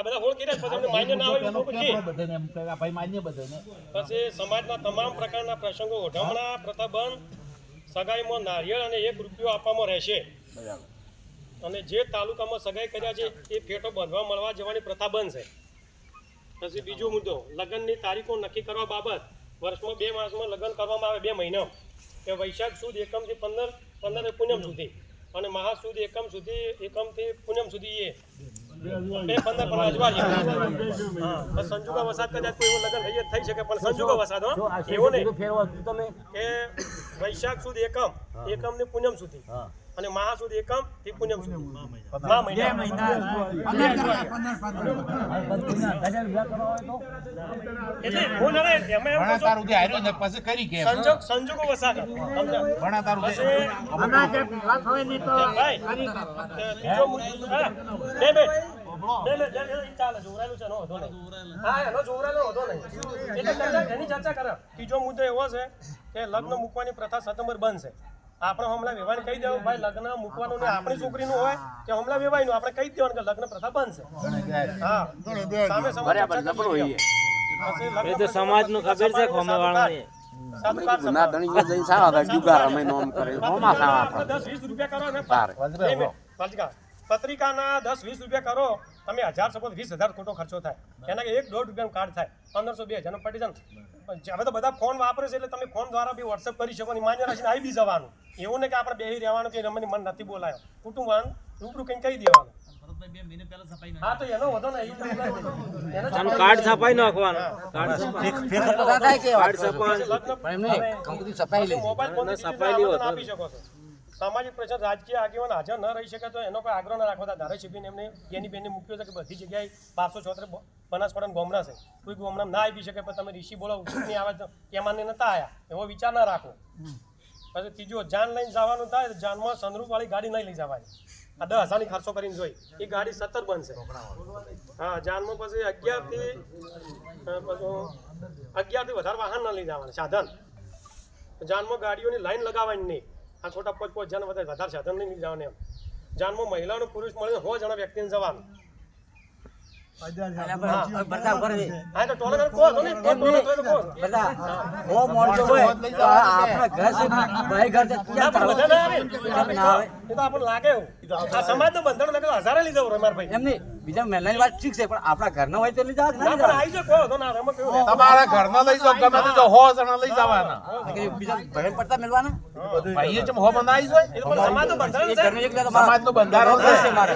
બધા હોળ કર્યા પછી એમને માન્ય ના હોય એવું પછી બધાને એમ કે ભાઈ માન્ય બધાને પછી સમાજના તમામ પ્રકારના પ્રસંગો ઓઢમણા પ્રતિબંધ સગાઈમાં નારિયેળ અને 1 રૂપિયો આપવામાં રહેશે અને જે તાલુકામાં સગાઈ કર્યા છે એ ફેટો બાંધવા મળવા જવાની પ્રથા બંધ છે પછી બીજો મુદ્દો લગ્નની તારીખો નક્કી કરવા બાબત વર્ષમાં 2 માસમાં લગ્ન કરવામાં આવે 2 મહિના કે વૈશાખ સુદ એકમથી 15 પૂનમ સુધી અને મહા સુદ એકમથી પૂનમ સુધી એ 15 પણ અજવાળીએ હા સંજોગો વસાત કદાચ કોઈ લગ્ન થઈ શકે પણ સંજોગો વસાત એવો નહીં તમે કે વૈશાખ સુદ એકમની પૂનમ સુધી અને મહા સુદ એકમથી પૂનમ સુધી સંજોગો વસાત ત્રીજો મુદ્દો એવો છે કે લગ્ન મૂકવાની પ્રથા સપ્ટેમ્બર બંધ છે આપણે હમણાં વ્યવહાર કહી દેવું ભાઈ લગ્ન મૂકવાનું ને આપણી છોકરીનું હોય કે હમણાં વ્યવહારનું આપણે કહી દેવાનું કે લગ્ન પ્રથા બંધ છે હા સામે સમાજનું ખબર છે ખોમેવાળાને પત્રિકાના 10-20 રૂપિયા કરો તમે 1000 સપોઝ 20,000 ખોટો ખર્ચો થાય એના 1-1.5 રૂપિયાનું કાર્ડ થાય 1500-2000 પટી જાય હવે તો બધા ફોન વાપરે છે એટલે તમે ફોન દ્વારા બી વોટ્સઅપ કરી શકો માન્ય રાખીને આવી બી જવાનું એવું ને કે આપણે બેહી રહેવાનું કે રમણી મન નથી બોલાયો કુટુંબ રૂબરૂ કંઈ કહી દેવાનું હા તો એનો વધો ને કાર્ડ છપાઈ નાખવાનું આપી શકો છો સામાજિક પ્રશ્ન રાજકીય આગેવાન હાજર ન રહી શકે તો એનો કોઈ આગ્રહ ન રાખવા ધારાસભ્યને એમને એની બેનને મૂક્યો છે કે બધી જગ્યાએ 576 બનાસકાંઠા ગોમડા છે કોઈ ગોમડા ના આવી શકે પણ તમે ઋષિ બોલો ઉઠની આવે તો કેમાને નતા આયા એવો વિચાર ના રાખો પછી ત્રીજો જાન લઈને જવાનું થાય તો જાનમાં સનરૂફ વાળી ગાડી નહીં લઈ જવાની આ 10,000ની ખર્ચો કરીને જોઈ એ ગાડી 17 બનશે હા જાનમાં પછી 11થી વધારે વાહન ના લઈ જવાનું સાધન જાનમાં ગાડીઓની લાઈન લગાવવાની નહીં આ ખોટા 5-5 જણ વધારે સાધન નહીં જવાનું એમ જાનમાં મહિલાનો પુરુષ મળીને 100 જણા વ્યક્તિને જવાનું બીજા મહિલાની વાત ઠીક છે પણ આપણા ઘરના હોય તો લઈ જાવ તમારા ઘરના લઈ જાવ ગમે તો 100 જણા લઈ જવાના બીજા ભરણ પડતા મેળવાના ભાઈ જેમ હો બનાવી હોય સમાજનું બંધારણ સમાજનું બંધારણ છે મારે